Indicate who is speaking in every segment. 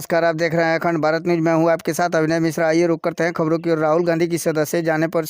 Speaker 1: नमस्कार, आप देख रहे हैं अखंड भारत न्यूज। मैं हूं आपके साथ अभिनय मिश्रा। आइए रुक करते हैं खबरों की ओर। राहुल गांधी की सदस्य जाने पर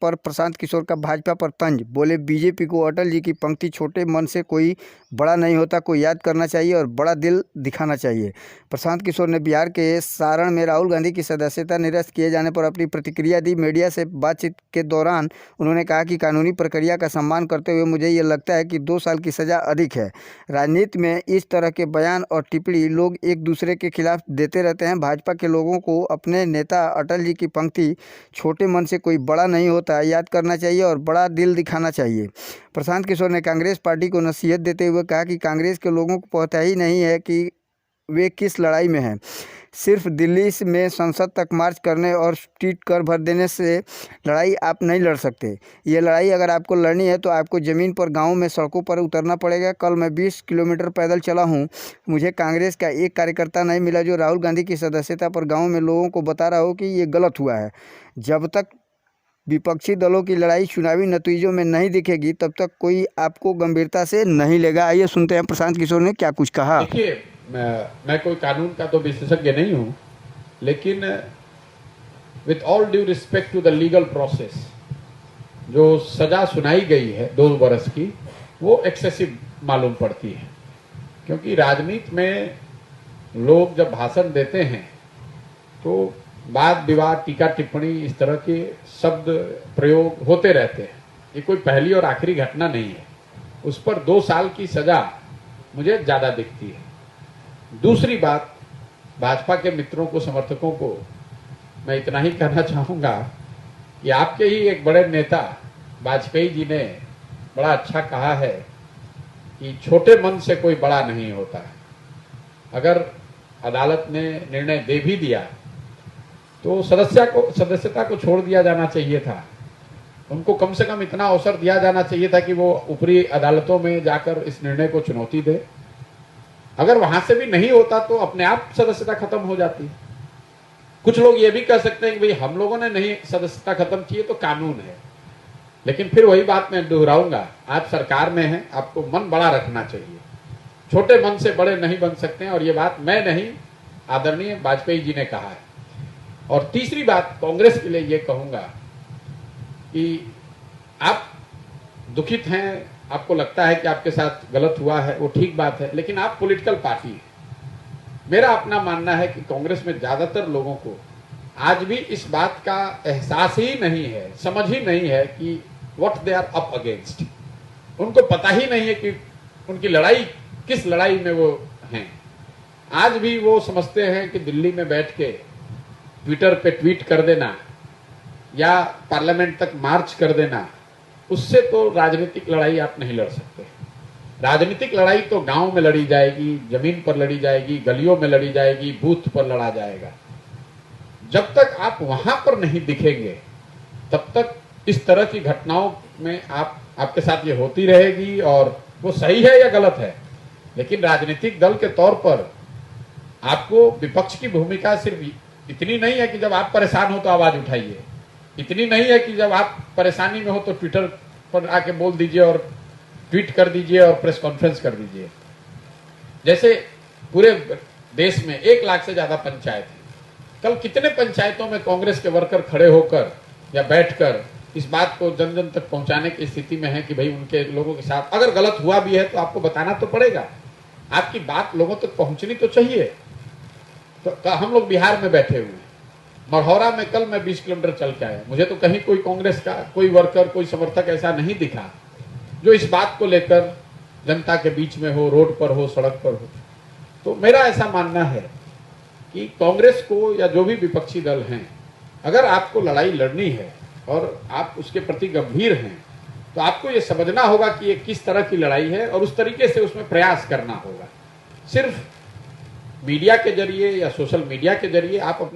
Speaker 1: प्रशांत किशोर का भाजपा पर तंज। बोले बीजेपी को अटल जी की पंक्ति, छोटे मन से कोई बड़ा नहीं होता, को याद करना चाहिए और बड़ा दिल दिखाना चाहिए। प्रशांत किशोर ने बिहार के सारण में राहुल गांधी की सदस्यता निरस्त किए जाने पर अपनी प्रतिक्रिया दी। मीडिया से बातचीत के दौरान उन्होंने कहा कि कानूनी प्रक्रिया का सम्मान करते हुए मुझे ये लगता है कि 2 साल की सज़ा अधिक है। राजनीति में इस तरह के बयान और टिप्पणी लोग एक दूसरे के खिलाफ देते रहते हैं। भाजपा के लोगों को अपने नेता अटल जी की पंक्ति, छोटे मन से कोई बड़ा नहीं होता, याद करना चाहिए और बड़ा दिल दिखाना चाहिए। प्रशांत किशोर ने कांग्रेस पार्टी को नसीहत देते हुए कहा कि कांग्रेस के लोगों को पता ही नहीं है कि वे किस लड़ाई में हैं। सिर्फ दिल्ली में संसद तक मार्च करने और ट्वीट कर भर देने से लड़ाई आप नहीं लड़ सकते। ये लड़ाई अगर आपको लड़नी है तो आपको ज़मीन पर, गाँव में, सड़कों पर उतरना पड़ेगा। कल मैं 20 किलोमीटर पैदल चला हूँ। मुझे कांग्रेस का एक कार्यकर्ता नहीं मिला जो राहुल गांधी की सदस्यता पर गाँव में लोगों को बता रहा हो कि ये गलत हुआ है। जब तक विपक्षी दलों की लड़ाई चुनावी नतीजों में नहीं दिखेगी तब तक कोई आपको गंभीरता से नहीं लेगा। आइए सुनते हैं प्रशांत किशोर ने क्या कुछ कहा।
Speaker 2: देखिए, मैं कोई कानून का तो विशेषज्ञ नहीं हूं, लेकिन with all due respect to the legal process, जो सजा सुनाई गई है 2 वर्ष की, वो एक्सेसिव मालूम पड़ती है। क्योंकि राजनीति में लोग जब भाषण देते हैं तो वाद विवाद, टीका टिप्पणी, इस तरह के शब्द प्रयोग होते रहते हैं। ये कोई पहली और आखिरी घटना नहीं है। उस पर 2 साल की सजा मुझे ज्यादा दिखती है। दूसरी बात, भाजपा के मित्रों को, समर्थकों को मैं इतना ही कहना चाहूंगा कि आपके ही एक बड़े नेता वाजपेयी जी ने बड़ा अच्छा कहा है कि छोटे मन से कोई बड़ा नहीं होता है। अगर अदालत ने निर्णय दे भी दिया तो सदस्यता को छोड़ दिया जाना चाहिए था। उनको कम से कम इतना अवसर दिया जाना चाहिए था कि वो ऊपरी अदालतों में जाकर इस निर्णय को चुनौती दे। अगर वहां से भी नहीं होता तो अपने आप सदस्यता खत्म हो जाती। कुछ लोग ये भी कह सकते हैं कि भाई हम लोगों ने नहीं सदस्यता खत्म की है तो कानून है। लेकिन फिर वही बात मैं दोहराऊंगा, आप सरकार में हैं, आपको मन बड़ा रखना चाहिए। छोटे मन से बड़े नहीं बन सकते हैं, और ये बात मैं नहीं, आदरणीय वाजपेयी जी ने कहा है। और तीसरी बात, कांग्रेस के लिए ये कहूंगा कि आप दुखित हैं, आपको लगता है कि आपके साथ गलत हुआ है, वो ठीक बात है, लेकिन आप पॉलिटिकल पार्टी हैं। मेरा अपना मानना है कि कांग्रेस में ज्यादातर लोगों को आज भी इस बात का एहसास ही नहीं है, समझ ही नहीं है कि what they are up against. उनको पता ही नहीं है कि उनकी लड़ाई, किस लड़ाई में वो हैं। आज भी वो समझते हैं कि दिल्ली में बैठ के ट्विटर पे ट्वीट कर देना या पार्लियामेंट तक मार्च कर देना, उससे तो राजनीतिक लड़ाई आप नहीं लड़ सकते। राजनीतिक लड़ाई तो गांव में लड़ी जाएगी, जमीन पर लड़ी जाएगी, गलियों में लड़ी जाएगी, बूथ पर लड़ा जाएगा। जब तक आप वहां पर नहीं दिखेंगे तब तक इस तरह की घटनाओं में आपके साथ ये होती रहेगी। और वो सही है या गलत है, लेकिन राजनीतिक दल के तौर पर आपको विपक्ष की भूमिका सिर्फ इतनी नहीं है कि जब आप परेशान हो तो आवाज उठाइए, इतनी नहीं है कि जब आप परेशानी में हो तो ट्विटर पर आके बोल दीजिए और ट्वीट कर दीजिए और प्रेस कॉन्फ्रेंस कर दीजिए। जैसे पूरे देश में 1 लाख से ज्यादा पंचायत है। कल कितने पंचायतों में कांग्रेस के वर्कर खड़े होकर या बैठकर इस बात को जन जन तक पहुंचाने की स्थिति में है कि भाई उनके लोगों के साथ अगर गलत हुआ भी है तो आपको बताना तो पड़ेगा, आपकी बात लोगों तक पहुंचनी तो चाहिए। तो हम लोग बिहार में बैठे हुए हैं, मढ़ौरा में कल मैं 20 किलोमीटर चल के आया। मुझे तो कहीं कोई कांग्रेस का कोई वर्कर, कोई समर्थक ऐसा नहीं दिखा जो इस बात को लेकर जनता के बीच में हो, रोड पर हो, सड़क पर हो। तो मेरा ऐसा मानना है कि कांग्रेस को या जो भी विपक्षी दल हैं, अगर आपको लड़ाई लड़नी है और आप उसके प्रति गंभीर हैं तो आपको ये समझना होगा कि ये किस तरह की लड़ाई है और उस तरीके से उसमें प्रयास करना होगा। सिर्फ मीडिया के जरिए या सोशल मीडिया के जरिए आप अपने